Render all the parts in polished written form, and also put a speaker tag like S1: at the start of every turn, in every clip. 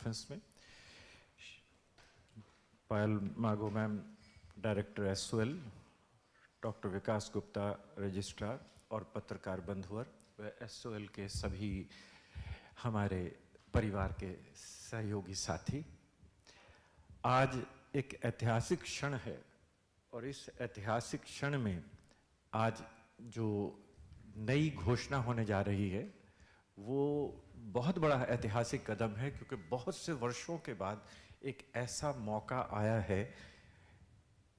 S1: Defence में। पायल मागो ma'am director SOL, doctor Vikas Gupta registrar और पत्रकार बंधुवर व एसओएल के सभी हमारे परिवार के सहयोगी साथी, आज एक ऐतिहासिक क्षण है और इस ऐतिहासिक क्षण में आज जो नई घोषणा होने जा रही है वो बहुत बड़ा ऐतिहासिक कदम है, क्योंकि बहुत से वर्षों के बाद एक ऐसा मौका आया है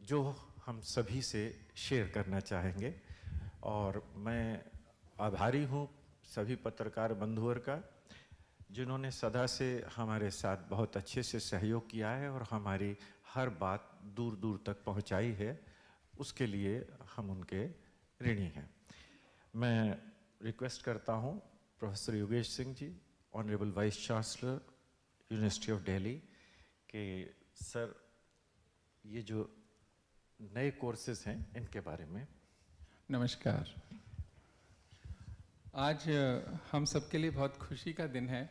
S1: जो हम सभी से शेयर करना चाहेंगे। और मैं आभारी हूँ सभी पत्रकार बंधुओं का, जिन्होंने सदा से हमारे साथ बहुत अच्छे से सहयोग किया है और हमारी हर बात दूर दूर तक पहुंचाई है, उसके लिए हम उनके ऋणी हैं। मैं रिक्वेस्ट करता हूं professor Yogesh Singh ji, honourable vice chancellor university of Delhi, के सर ये जो नए कोर्सेज हैं इनके बारे में।
S2: नमस्कार। आज हम सबके लिए बहुत खुशी का दिन है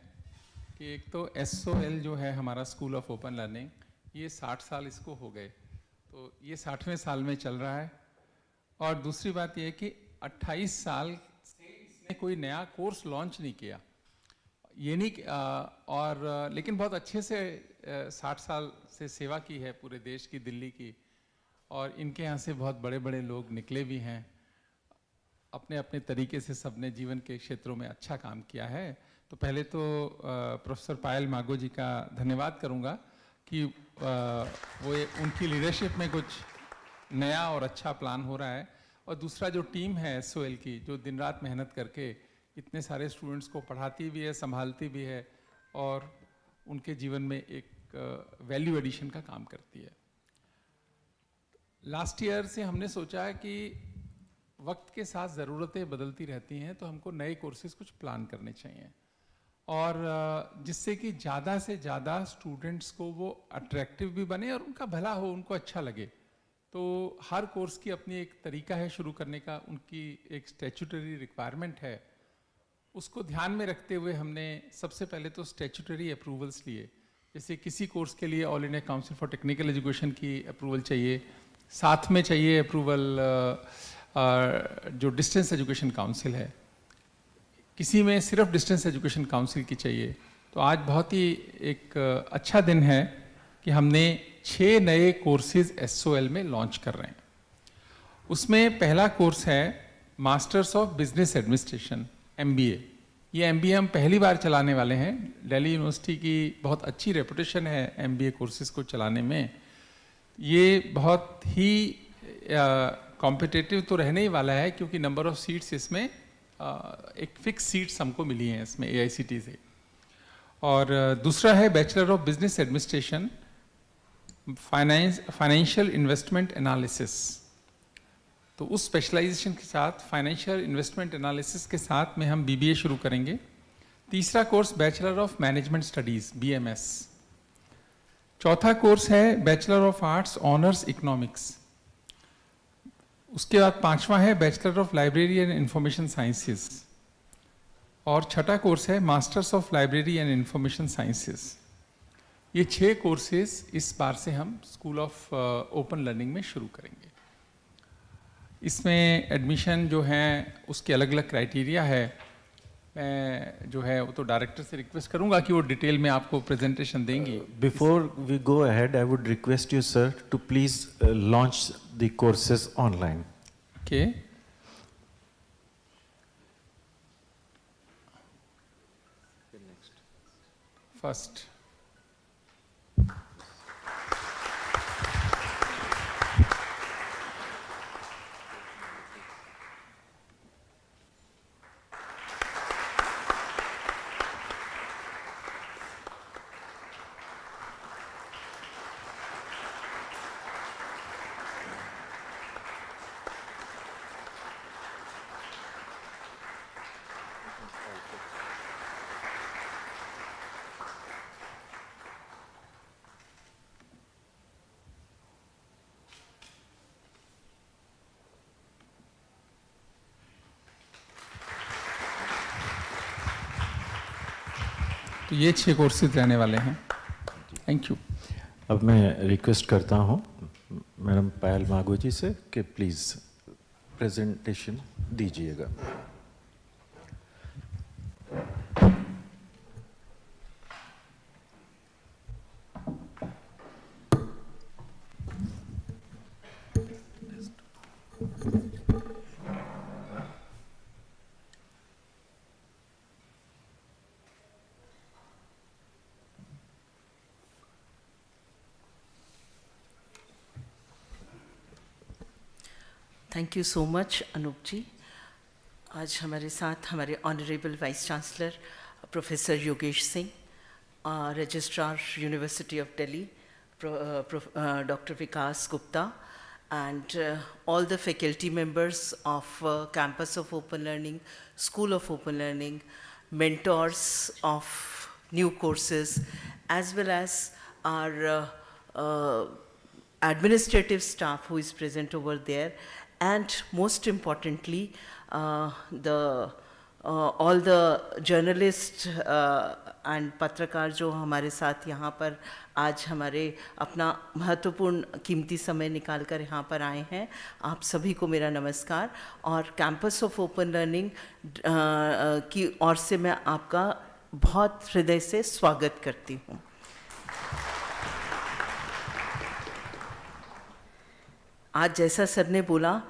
S2: कि एक तो एसओएल जो है हमारा स्कूल ऑफ ओपन लर्निंग, ये 60 साल इसको हो गए, तो ये 60वें साल में चल रहा है। और दूसरी बात ये है कि 28 साल से इसने कोई नया कोर्स लॉन्च नहीं किया, ये नहीं लेकिन बहुत अच्छे से 60 साल से सेवा की है पूरे देश की, दिल्ली की, और इनके यहाँ से बहुत बड़े बड़े लोग निकले भी हैं। अपने अपने तरीके से सबने जीवन के क्षेत्रों में अच्छा काम किया है। तो पहले तो प्रोफेसर पायल मागो जी का धन्यवाद करूँगा कि वो उनकी लीडरशिप में कुछ नया और अच्छा प्लान हो रहा है। और दूसरा जो टीम है एसओएल की, जो दिन रात मेहनत करके इतने सारे स्टूडेंट्स को पढ़ाती भी है, संभालती भी है और उनके जीवन में एक वैल्यू एडिशन का काम करती है। लास्ट ईयर से हमने सोचा है कि वक्त के साथ ज़रूरतें बदलती रहती हैं, तो हमको नए कोर्सेज कुछ प्लान करने चाहिए और जिससे कि ज़्यादा से ज़्यादा स्टूडेंट्स को वो अट्रैक्टिव भी बने और उनका भला हो, उनको अच्छा लगे। तो हर कोर्स की अपनी एक तरीका है शुरू करने का, उनकी एक स्टैट्यूटरी रिक्वायरमेंट है। उसको ध्यान में रखते हुए हमने सबसे पहले तो स्टैट्यूटरी अप्रूवल्स लिए। जैसे किसी कोर्स के लिए all India council for technical education की अप्रूवल चाहिए, साथ में चाहिए अप्रूवल जो डिस्टेंस एजुकेशन काउंसिल है, किसी में सिर्फ डिस्टेंस एजुकेशन काउंसिल की चाहिए। तो आज बहुत ही एक अच्छा दिन है कि हमने 6 नए कोर्सेज एसओएल में लॉन्च कर रहे हैं। उसमें पहला कोर्स है masters of business administration, MBA. ये एमबीए हम पहली बार चलाने वाले हैं। दिल्ली यूनिवर्सिटी की बहुत अच्छी रेपुटेशन है एमबीए कोर्सेज को चलाने में। ये बहुत ही कॉम्पिटिटिव तो रहने ही वाला है, क्योंकि नंबर ऑफ सीट्स इसमें एक फिक्स सीट्स हमको मिली हैं इसमें एआईसीटी से। और दूसरा है bachelor of business administration, financial investment analysis. तो उस स्पेशलाइजेशन के साथ फाइनेंशियल इन्वेस्टमेंट एनालिसिस के साथ में हम बीबीए शुरू करेंगे। तीसरा course bachelor of management studies, BMS. चौथा कोर्स है bachelor of arts honours economics. उसके बाद पांचवा है bachelor of library and information sciences. और छठा कोर्स है masters of library and information sciences. ये 6 कोर्सेज इस बार से हम स्कूल ऑफ ओपन लर्निंग में शुरू करेंगे। इसमें एडमिशन जो है उसके अलग अलग क्राइटेरिया है। मैं जो है वो तो डायरेक्टर से रिक्वेस्ट करूंगा कि वो डिटेल में आपको प्रेजेंटेशन देंगी।
S1: Before we go ahead, I would request you sir to please launch the courses online.
S2: Okay. First तो ये 6 कोर्सेज रहने वाले हैं। Thank you.
S1: अब मैं रिक्वेस्ट करता हूँ मैडम पायल मागो जी से कि प्लीज़ प्रेजेंटेशन दीजिएगा।
S3: Thank you so much Anoop ji. आज हमारे साथ हमारे honourable vice chancellor professor Yogesh Singh, registrar university of Delhi doctor Vikas Gupta, and all the faculty members of Campus of Open Learning, School of Open Learning, mentors of new courses, as well as our administrative staff who is present over there, and most importantly, all the journalists and पत्रकार जो हमारे साथ यहाँ पर आज हमारे अपना महत्वपूर्ण कीमती समय निकाल कर यहाँ पर आए हैं, आप सभी को मेरा नमस्कार। और कैंपस ऑफ ओपन लर्निंग की ओर से मैं आपका बहुत हृदय से स्वागत करती हूँ। आज जैसा सर ने बोला,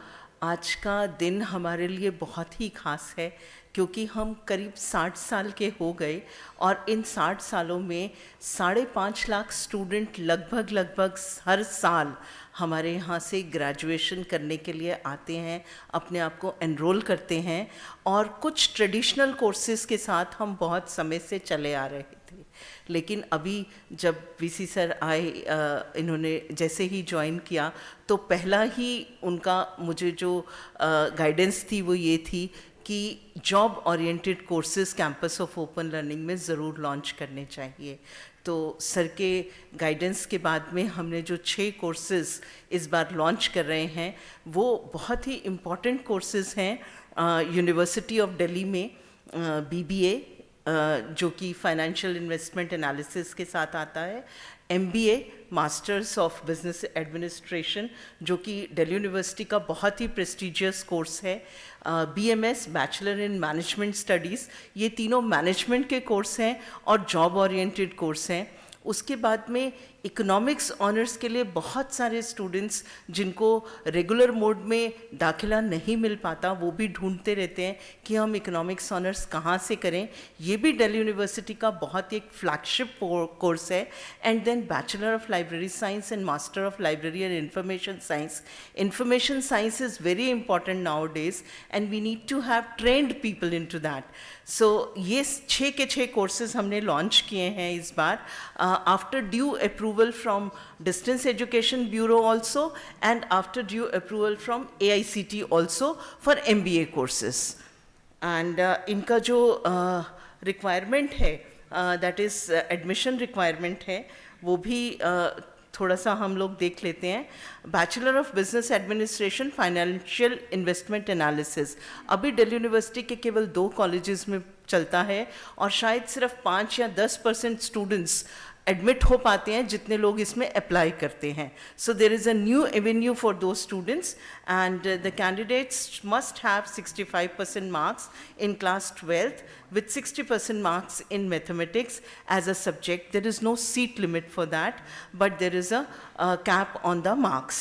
S3: आज का दिन हमारे लिए बहुत ही खास है, क्योंकि हम करीब 60 साल के हो गए और इन 60 सालों में 5.5 लाख स्टूडेंट लगभग हर साल हमारे यहाँ से ग्रेजुएशन करने के लिए आते हैं, अपने आप को एनरोल करते हैं। और कुछ ट्रेडिशनल कोर्सेज के साथ हम बहुत समय से चले आ रहे थे, लेकिन अभी जब वीसी सर आए, इन्होंने जैसे ही ज्वाइन किया तो पहला ही उनका मुझे जो गाइडेंस थी वो ये थी कि job oriented courses campus of open learning में ज़रूर लॉन्च करने चाहिए। तो सर के गाइडेंस के बाद में हमने जो 6 कोर्सेज इस बार लॉन्च कर रहे हैं वो बहुत ही इम्पॉर्टेंट कोर्सेज हैं। यूनिवर्सिटी ऑफ दिल्ली में BBA जो कि फाइनेंशियल इन्वेस्टमेंट एनालिसिस के साथ आता है, MBA masters of business administration जो कि दिल्ली यूनिवर्सिटी का बहुत ही प्रेस्टिजियस कोर्स है, BMS bachelor in management studies, ये तीनों मैनेजमेंट के कोर्स हैं और जॉब ओरिएंटेड कोर्स हैं। उसके बाद में इकोनॉमिक्स ऑनर्स के लिए बहुत सारे स्टूडेंट्स जिनको रेगुलर मोड में दाखिला नहीं मिल पाता, वो भी ढूंढते रहते हैं कि हम इकोनॉमिक्स ऑनर्स कहाँ से करें। ये भी दिल्ली यूनिवर्सिटी का बहुत एक फ्लैगशिप कोर्स है। And then bachelor of library science and master of library and information science. Information science is very important nowadays and we need to have trained people in to that. So ये 6 के 6 courses हमने launch किए हैं इस बार, after due approval from distance education bureau also and after due approval from AICT also for MBA courses. And इनका जो requirement है, दैट इज़ एडमिशन रिक्वायरमेंट है, वो भी थोड़ा सा हम लोग देख लेते हैं। Bachelor of business administration financial investment analysis अभी दिल्ली यूनिवर्सिटी के केवल 2 कॉलेजेस में चलता है और शायद सिर्फ 5 या 10% स्टूडेंट्स एडमिट हो पाते हैं जितने लोग इसमें अप्लाई करते हैं। So there is a new avenue for the students and the candidates must have 65% marks in class 12th with 60% marks in mathematics as a subject. There is no seat limit for that, but there is a cap on the marks.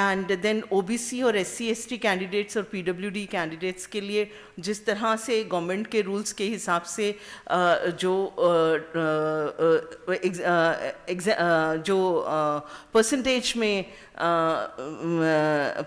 S3: And then OBC और SC/ST candidates और PWD candidates के लिए जिस तरह से government के rules के हिसाब से जो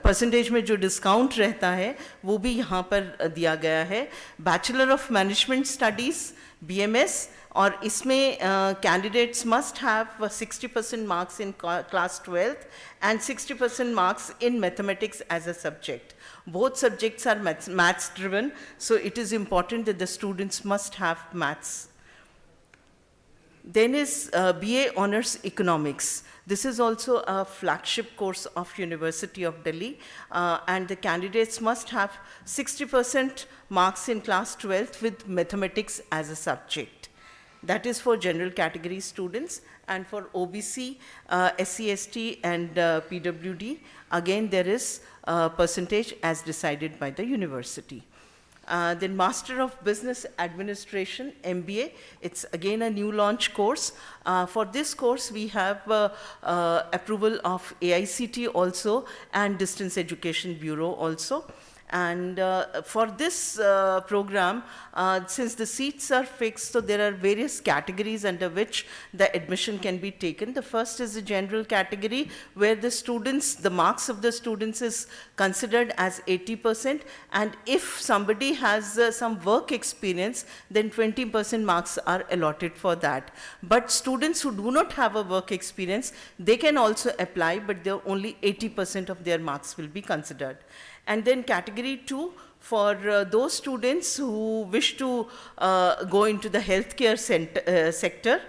S3: परसेंटेज में जो डिस्काउंट रहता है वो भी यहाँ पर दिया गया है। Bachelor of management studies BMS और इसमें candidates must have 60% marks in class 12th and 60% marks in mathematics as a subject. Both subjects are maths driven, so it is important that the students must have maths. Then is BA Honours Economics. This is also a flagship course of University of Delhi, and the candidates must have 60% marks in class 12th with mathematics as a subject. that is for general category students, and for OBC, SC/ST, and PWD, again there is a percentage as decided by the university. Then Master of Business Administration, MBA, it's again a new launch course. For this course, we have approval of AICT also and Distance Education Bureau also. And for this program, since the seats are fixed, so there are various categories under which the admission can be taken. The first is the general category, where the students, the marks of the students is considered as 80%, and if somebody has some work experience, then 20% marks are allotted for that. But students who do not have a work experience, they can also apply, but only 80% of their marks will be considered. And then category 2, for those students who wish to go into the healthcare sector,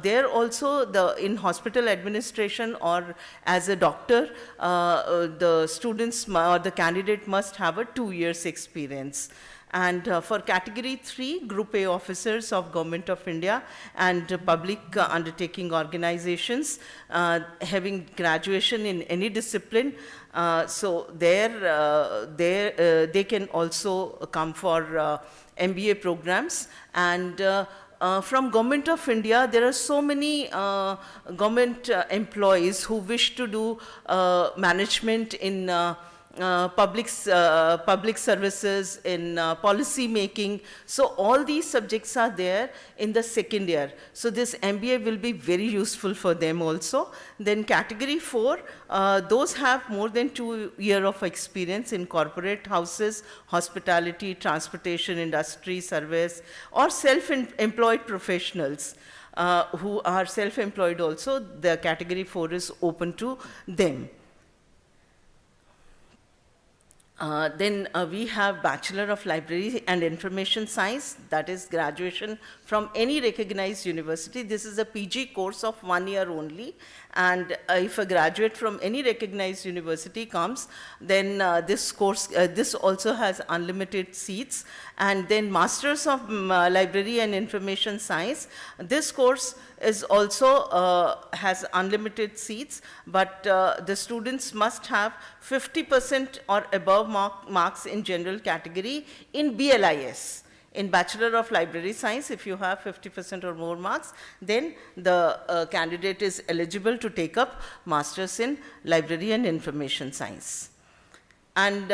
S3: there also in hospital administration or as a doctor, the students or the candidate must have a 2 years experience. And for category 3, Group A officers of Government of India and public undertaking organizations having graduation in any discipline, so they can also come for MBA programs. And from Government of India, there are so many government employees who wish to do management in public services, in policy making. So all these subjects are there in the second year. So this MBA will be very useful for them also. Then category 4, those have more than 2 years of experience in corporate houses, hospitality, transportation, industry, service, or self-employed professionals who are self-employed also. The category 4 is open to them. Then we have Bachelor of Library and Information Science, that is graduation from any recognized university. This is a PG course of 1 year only. And if a graduate from any recognized university comes, then this course, this also has unlimited seats. And then Masters of Library and Information Science, this course is also has unlimited seats, but the students must have 50% or above marks in general category in BLIS. In Bachelor of Library Science, if you have 50% or more marks, then the candidate is eligible to take up Masters in Library and Information Science. And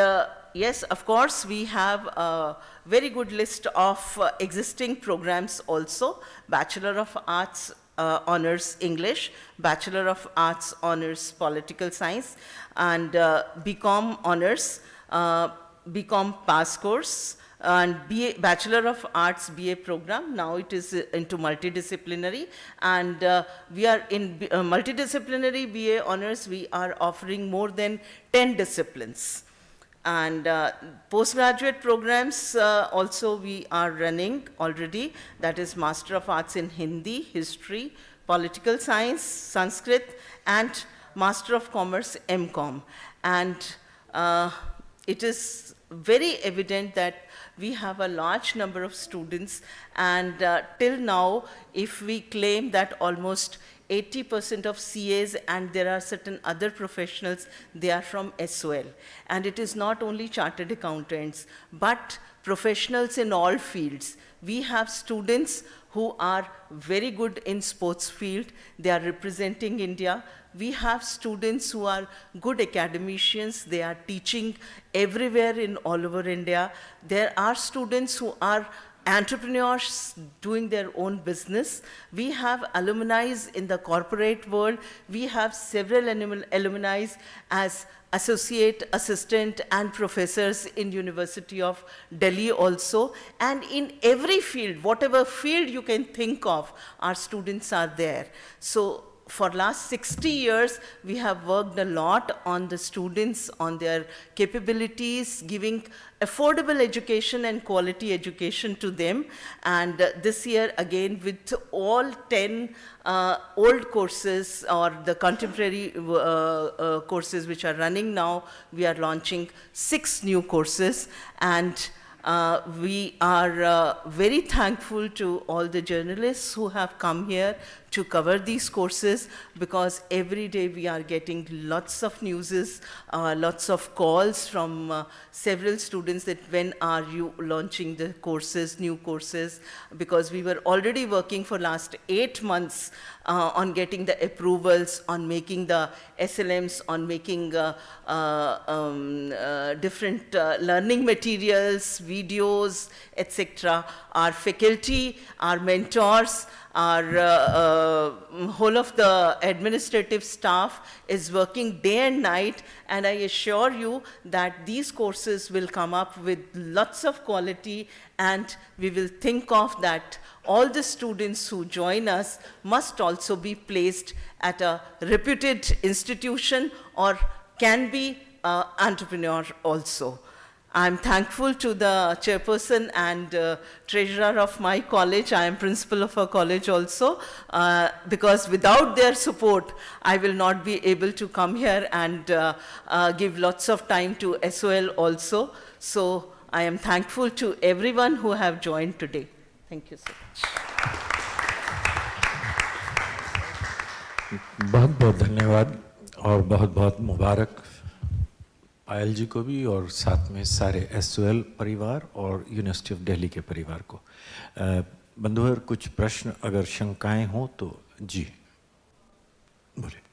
S3: yes, of course, we have a very good list of existing programs also. Bachelor of Arts Honors English, Bachelor of Arts Honors Political Science, and BCom Honors, BCom Pass Course, and Bachelor of Arts BA program. Now it is into multidisciplinary, and we are in multidisciplinary BA honors. We are offering more than 10 disciplines. And postgraduate programs also we are running already. That is Master of Arts in Hindi, History, Political Science, Sanskrit, and Master of Commerce, MCom. And it is very evident that we have a large number of students, and till now, if we claim that almost 80% of CAs and there are certain other professionals, they are from SOL. And it is not only chartered accountants, but professionals in all fields. We have students who are very good in sports field. They are representing India. We have students who are good academicians. They are teaching everywhere in all over India. There are students who are entrepreneurs doing their own business. We have alumni in the corporate world. We have several alumni as associate, assistant, and professors in University of Delhi also. And in every field, whatever field you can think of, our students are there. So for last 60 years, we have worked a lot on the students, on their capabilities, giving affordable education and quality education to them. And this year, again, with all 10 old courses or the contemporary courses which are running now, we are launching 6 new courses. And We are very thankful to all the journalists who have come here to cover these courses, because every day we are getting lots of newses, lots of calls from several students that when are you launching the courses, new courses, because we were already working for last 8 months on getting the approvals, on making the SLMs, on making different learning materials, videos, etc. Our faculty, our mentors, our whole of the administrative staff is working day and night, and I assure you that these courses will come up with lots of quality, and we will think of that all the students who join us must also be placed at a reputed institution or can be an entrepreneur also. I'm thankful to the chairperson and treasurer of my college. I am principal of a college also, because without their support, I will not be able to come here and give lots of time to SOL also. So I am thankful to everyone who have joined today. Thank you so much.
S1: बहुत बहुत धन्यवाद और बहुत बहुत मुबारक पायल जी को भी और साथ में सारे SOL परिवार और यूनिवर्सिटी ऑफ दिल्ली के परिवार को। बंधुवर, कुछ प्रश्न अगर शंकाएं हो तो जी बोले।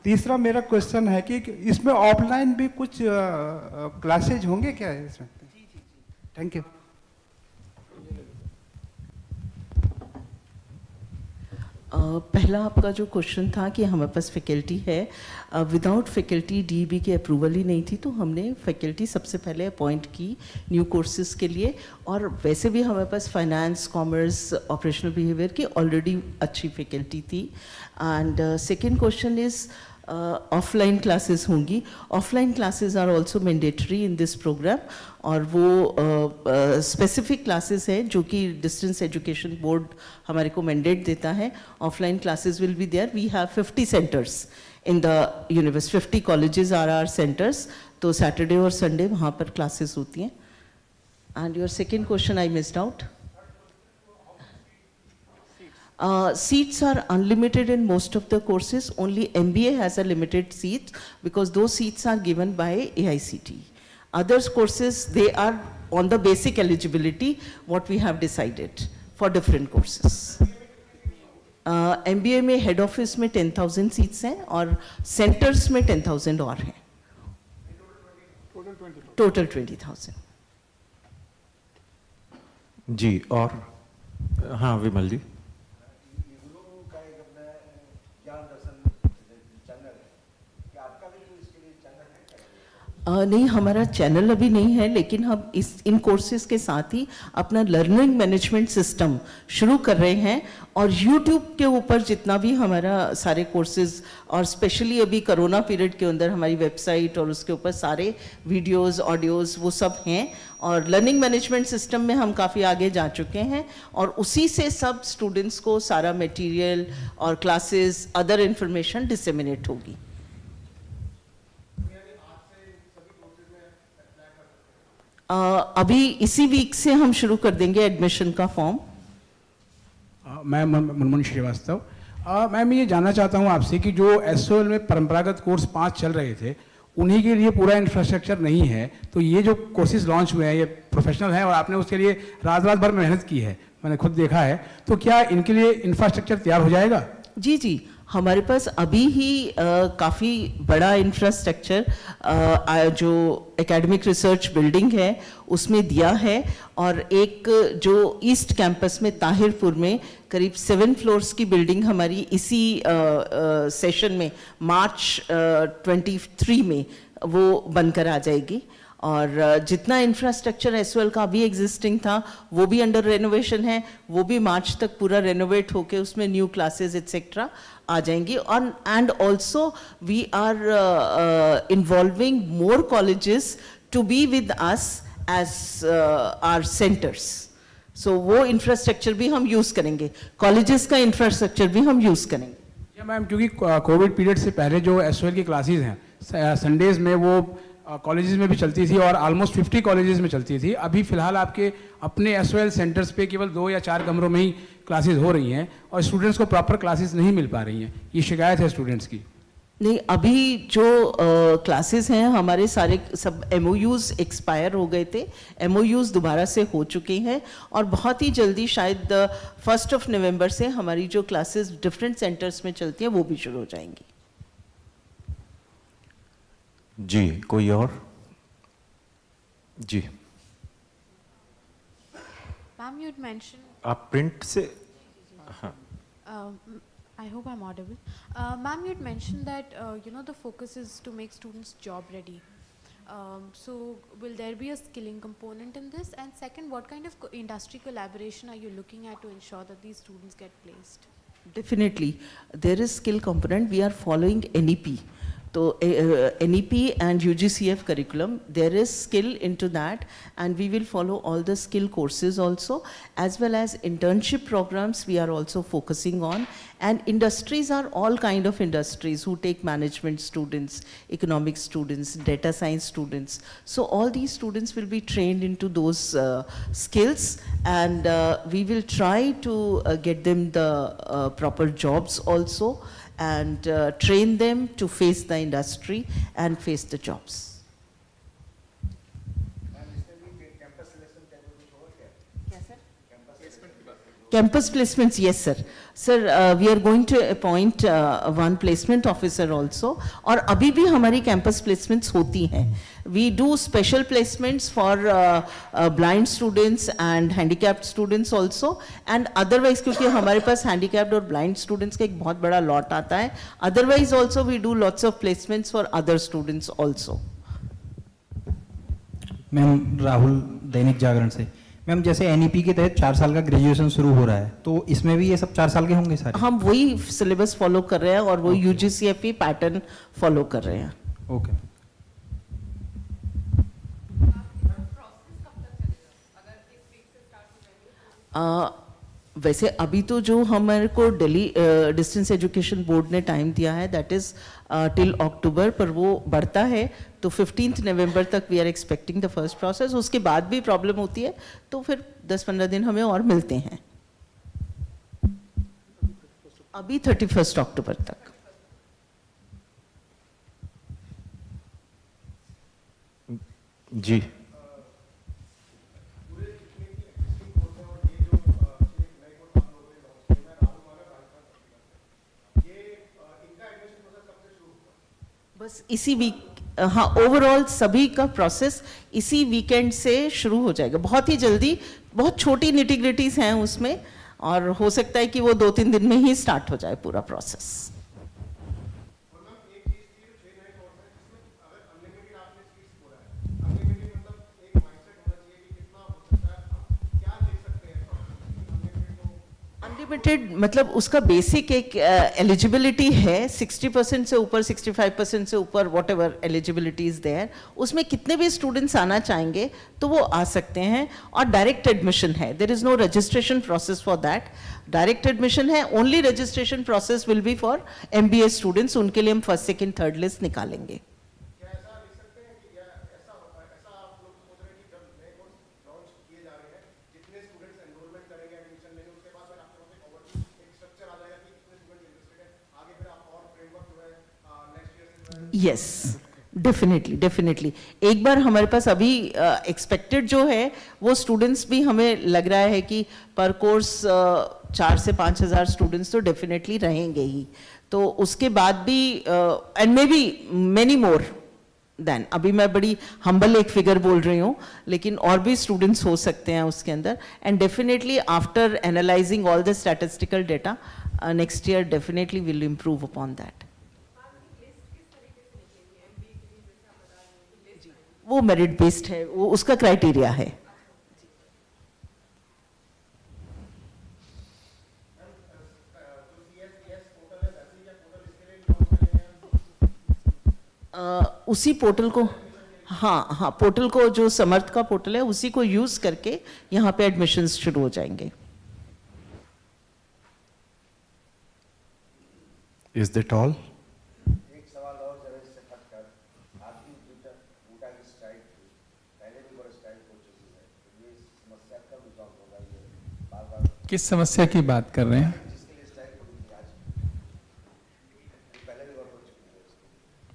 S4: तीसरा मेरा क्वेश्चन है कि इसमें ऑफलाइन भी कुछ क्लासेज होंगे क्या इसमें? Thank you.
S3: पहला आपका जो क्वेश्चन था कि हमारे पास फैकल्टी है, विदाउट फैकल्टी डीईबी की अप्रूवल ही नहीं थी, तो हमने फैकल्टी सबसे पहले अपॉइंट की न्यू कोर्सेज के लिए, और वैसे भी हमारे पास फाइनेंस, कॉमर्स, ऑपरेशनल बिहेवियर की ऑलरेडी अच्छी फैकल्टी थी। And second question is offline classes होंगी। Offline classes are also mandatory in this programme, और वो स्पेसिफिक क्लासेस हैं जो कि डिस्टेंस एजुकेशन बोर्ड हमारे को मैंडेट देता है। Offline classes will be there. We have 50 centres in the university, 50 colleges are our centres, तो सैटरडे और संडे वहाँ पर क्लासेस होती हैं। And your second question I missed out. Seats are unlimited in most of the courses. Only MBA has a limited seat because those seats are given by AICTE. Other courses, they are on the basic eligibility, what we have decided for different courses. MBA में head office में 10,000 seats हैं और centers में 10,000 और हैं. Total 20,000.
S1: जी, और हाँ विमल जी।
S3: नहीं, हमारा चैनल अभी नहीं है, लेकिन हम इन कोर्सेज के साथ ही अपना लर्निंग मैनेजमेंट सिस्टम शुरू कर रहे हैं, और YouTube के ऊपर जितना भी हमारा सारे कोर्सेज, और स्पेशली अभी कोरोना पीरियड के अंदर हमारी वेबसाइट और उसके ऊपर सारे वीडियोस, ऑडियोज़ वो सब हैं, और लर्निंग मैनेजमेंट सिस्टम में हम काफ़ी आगे जा चुके हैं, और उसी से सब स्टूडेंट्स को सारा मटेरियल और क्लासेस, अदर इंफॉर्मेशन डिसेमिनेट होगी। अभी इसी वीक से हम शुरू कर देंगे एडमिशन का फॉर्म।
S5: मैं मुनमुन श्रीवास्तव। मैं ये जानना चाहता हूँ आपसे कि जो SOL में परंपरागत कोर्स 5 चल रहे थे, उन्हीं के लिए पूरा इंफ्रास्ट्रक्चर नहीं है, तो ये जो कोर्सेज लॉन्च हुए हैं ये प्रोफेशनल हैं और आपने उसके लिए रात भर मेहनत की है, मैंने खुद देखा है, तो क्या इनके लिए इंफ्रास्ट्रक्चर तैयार हो जाएगा?
S3: जी जी, हमारे पास अभी ही काफ़ी बड़ा इंफ्रास्ट्रक्चर जो एकेडमिक रिसर्च बिल्डिंग है उसमें दिया है, और एक जो ईस्ट कैंपस में ताहिरपुर में करीब 7 फ्लोर्स की बिल्डिंग हमारी इसी सेशन में मार्च 23 में वो बनकर आ जाएगी, और जितना इंफ्रास्ट्रक्चर SOL का अभी एग्जिस्टिंग था वो भी अंडर रेनोवेशन है, वो भी मार्च तक पूरा रेनोवेट होके उसमें न्यू क्लासेस एट्सेट्रा आ जाएंगी। And also we are involving more colleges to be with us as our centers. So वो infrastructure भी हम use करेंगे, colleges का infrastructure भी हम use करेंगे.
S5: या मैम, क्योंकि कोविड पीरियड से पहले जो एसओएल की क्लासेस हैं संडेज में वो कॉलेजेस में भी चलती थी और ऑलमोस्ट 50 कॉलेजेस में चलती थी. अभी फिलहाल आपके अपने एसओएल सेंटर्स पे केवल 2 या 4 कमरों में ही क्लासेस हो रही हैं और स्टूडेंट्स को प्रॉपर क्लासेस नहीं मिल पा रही हैं. ये शिकायत है स्टूडेंट्स की.
S3: नहीं, अभी जो क्लासेस हैं हमारे सारे सब MOUs एक्सपायर हो गए थे, MOUs दोबारा से हो चुके हैं और बहुत ही जल्दी शायद 1 नवंबर से हमारी जो क्लासेस डिफरेंट सेंटर्स में चलती हैं वो भी शुरू हो जाएंगी.
S1: जी, कोई और? जी,
S6: Ma'am, you'd mentioned,
S1: आप प्रिंट से, हाँ,
S6: I hope I'm audible. Ma'am, you'd mentioned that, the focus is to make students job ready. So will there be a skilling component in this? And second, what kind of industry collaboration are you looking at to ensure that these students get placed?
S3: Definitely, there is skill component. We are following NEP. So NEP and UGCF curriculum, there is skill into that, and we will follow all the skill courses also, as well as internship programs we are also focusing on. And industries are all kind of industries who take management students, economics students, data science students. So all these students will be trained into those skills, and we will try to get them the proper jobs also, and train them to face the industry and face the jobs. Campus placements, yes sir. Sir, we are going to appoint one placement officer also. और अभी भी हमारी campus placements होती हैं. We do special placements for blind students and handicapped students also. And otherwise, क्योंकि हमारे पास handicapped और blind students का एक बहुत बड़ा lot आता है. Otherwise also we do lots of placements for other students also.
S7: Ma'am, Rahul, Dainik Jagran से. मैम, जैसे एनईपी के तहत 4 साल का ग्रेजुएशन शुरू हो रहा है, तो इसमें भी ये सब 4 साल के होंगे सारे?
S3: हम वही सिलेबस फॉलो कर रहे हैं और वही UGCFE पैटर्न फॉलो कर रहे हैं.
S7: ओके.
S3: वैसे अभी तो जो हमारे को दिल्ली डिस्टेंस एजुकेशन बोर्ड ने टाइम दिया है दैट इज टिल अक्टूबर, पर वो बढ़ता है तो 15 नवंबर तक we are expecting the first process. उसके बाद भी प्रॉब्लम होती है तो फिर 10-15 दिन हमें और मिलते हैं. अभी 31 अक्टूबर तक.
S1: जी,
S3: बस इसी वीक, हाँ, ओवरऑल सभी का प्रोसेस इसी वीकेंड से शुरू हो जाएगा. बहुत ही जल्दी, बहुत छोटी निटिग्रिटीज हैं उसमें और हो सकता है कि वो 2-3 दिन में ही स्टार्ट हो जाए पूरा प्रोसेस. अनलिमिटेड मतलब उसका बेसिक एक एलिजिबिलिटी है 60% से ऊपर, 65% से ऊपर, whatever eligibility is there. उसमें कितने भी स्टूडेंट्स आना चाहेंगे तो वो आ सकते हैं. और डायरेक्ट एडमिशन है, there is no registration process for that. Direct admission है. Only registration process will be for MBA students. उनके लिए हम 1st, 2nd, 3rd लिस्ट निकालेंगे. Yes, definitely. एक बार हमारे पास अभी एक्सपेक्टेड जो है वो स्टूडेंट्स भी हमें लग रहा है कि पर कोर्स 4 से 5 हज़ार स्टूडेंट्स तो डेफिनेटली रहेंगे ही. तो उसके बाद भी and may be many more than, अभी मैं बड़ी हम्बल एक फिगर बोल रही हूँ, लेकिन और भी स्टूडेंट्स हो सकते हैं उसके अंदर. And definitely after analysing all the statistical data next year definitely will improve upon that. वो मेरिट बेस्ड है, वो उसका क्राइटेरिया है. उसी पोर्टल को, हाँ हाँ, पोर्टल को, जो समर्थ का पोर्टल है उसी को यूज़ करके यहाँ पे एडमिशन्स शुरू हो जाएंगे।
S1: Is that all?
S8: एक सवाल और जरा इससे हटकर, आपकी ऊटा की स्ट्राइक थी, पहले भी बड़ा स्ट्राइक हो चुकी है, तो ये समस्या कब रिजॉल्व होगा? ये बार बार
S2: किस समस्या की बात कर रहे हैं?
S8: जिसके लिए स्ट्राइक हो रही थी आज, पहले भी बहुत हो चुकी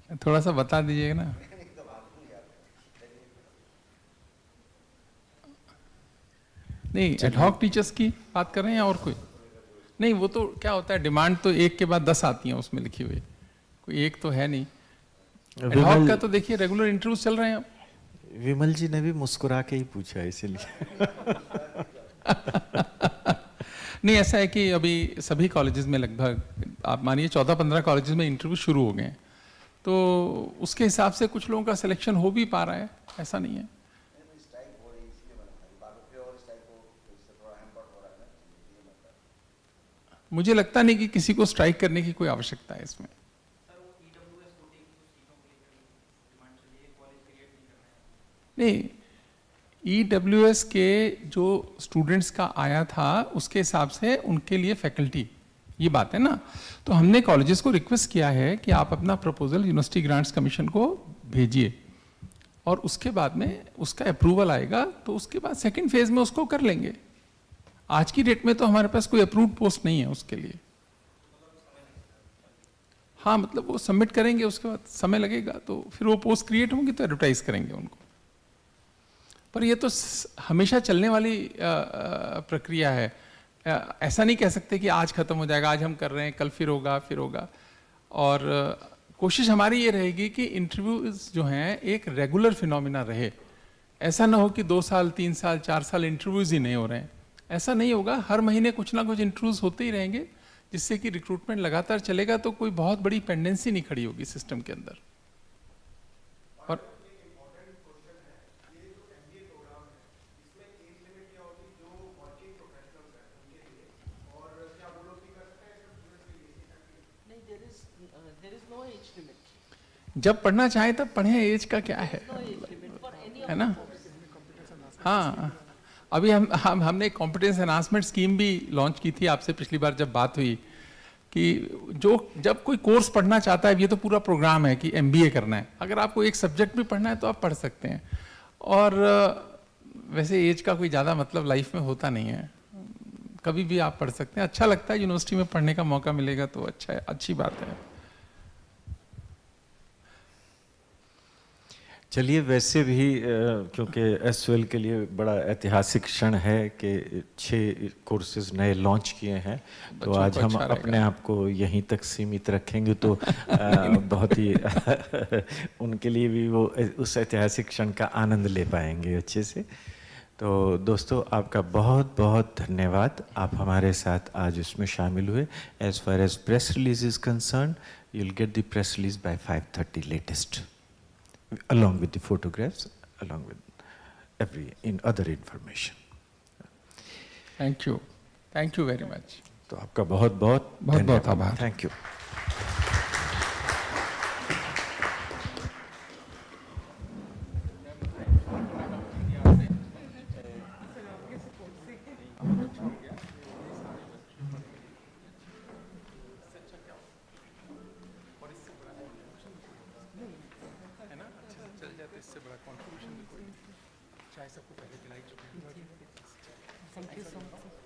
S8: है,
S2: थोड़ा सा बता दीजिएगा ना।
S8: एकदम आपको नहीं याद
S2: नहीं, एडहॉक टीचर्स की बात कर रहे हैं या और कोई? नहीं, वो तो क्या होता है, डिमांड तो एक के बाद 10 आती हैं उसमें लिखी हुई, कोई एक तो है नहीं। एडहॉक का तो देखिए रेगुलर इंटरव्यूज चल रहे हैं अब।
S1: विमल जी ने भी मुस्कुरा के ही पूछा इसलिए।
S2: नहीं, ऐसा है कि अभी सभी कॉलेजेस में लगभग आप मानिए 14-15 कॉलेजेस में इंटरव्यू शुरू हो गए हैं, तो उसके हिसाब से कुछ लोगों का सिलेक्शन हो भी पा रहा है, ऐसा नहीं है।
S8: स्ट्राइक हो रही इसलिए बना था, बार बार और स्ट्राइक हो इससे थोड़ा हैम्पर्ड हो रहा है ना, ये मतलब
S2: मुझे लगता नहीं कि किसी को स्ट्राइक करने की कोई आवश्यकता है इसमें। नहीं, EWS के जो स्टूडेंट्स का आया था उसके हिसाब से उनके लिए फैकल्टी, ये बात है ना। तो हमने कॉलेजेस को रिक्वेस्ट किया है कि आप अपना प्रपोजल यूनिवर्सिटी ग्रांट्स कमीशन को भेजिए, और उसके बाद में उसका अप्रूवल आएगा तो उसके बाद सेकंड फेज में उसको कर लेंगे। आज की डेट में तो हमारे पास कोई अप्रूव्ड पोस्ट नहीं है उसके लिए। हाँ, मतलब वो सबमिट करेंगे, उसके बाद समय लगेगा, तो फिर वो पोस्ट क्रिएट होंगी तो एडवर्टाइज करेंगे उनको। पर ये तो हमेशा चलने वाली प्रक्रिया है। ऐसा नहीं कह सकते कि आज खत्म हो जाएगा, आज हम कर रहे हैं, कल फिर होगा, फिर होगा। और कोशिश हमारी ये रहेगी कि इंटरव्यूज जो हैं एक रेगुलर फिनोमिना रहे। ऐसा ना हो कि 2 साल, 3 साल, 4 साल इंटरव्यूज ही नहीं हो रहे हैं। ऐसा नहीं होगा, हर महीने कुछ ना कुछ इंटरव्यूज होते ही रहेंगे, जिससे कि रिक्रूटमेंट लगातार चलेगा, तो कोई बहुत बड़ी पेंडेंसी नहीं खड़ी होगी सिस्टम के अंदर। और जब पढ़ना चाहे तब पढ़ें, एज का क्या है ना। हाँ, अभी हमने कॉम्पिटेंस एनहांसमेंट स्कीम भी लॉन्च की थी आपसे पिछली बार जब बात हुई, कि जब कोई कोर्स पढ़ना चाहता है, ये तो पूरा प्रोग्राम है कि MBA करना है, अगर आपको एक सब्जेक्ट भी पढ़ना है तो आप पढ़ सकते हैं। और वैसे एज का कोई ज़्यादा मतलब लाइफ में होता नहीं है, कभी भी आप पढ़ सकते हैं। अच्छा लगता है, यूनिवर्सिटी में पढ़ने का मौका मिलेगा तो अच्छा है, अच्छी बात है।
S1: चलिए, वैसे भी क्योंकि SOL के लिए बड़ा ऐतिहासिक क्षण है कि 6 कोर्सेज नए लॉन्च किए हैं, तो आज हम
S2: अच्छा
S1: अपने आप को यहीं तक सीमित रखेंगे, तो बहुत ही उनके लिए भी वो उस ऐतिहासिक क्षण का आनंद ले पाएंगे अच्छे से। तो दोस्तों, आपका बहुत बहुत धन्यवाद, आप हमारे साथ आज उसमें शामिल हुए। As far as press release is concerned, you will get the press release by 5:30 latest, along with the photographs, along with other information.
S2: Thank you very much.
S1: तो आपका बहुत बहुत
S2: आभार।
S1: Thank you.
S2: इससे बड़ा कंट्रीब्यूशन भी कोई नहीं, चाहे सबको पहले खिलाई चुके हैं। Thank you so much.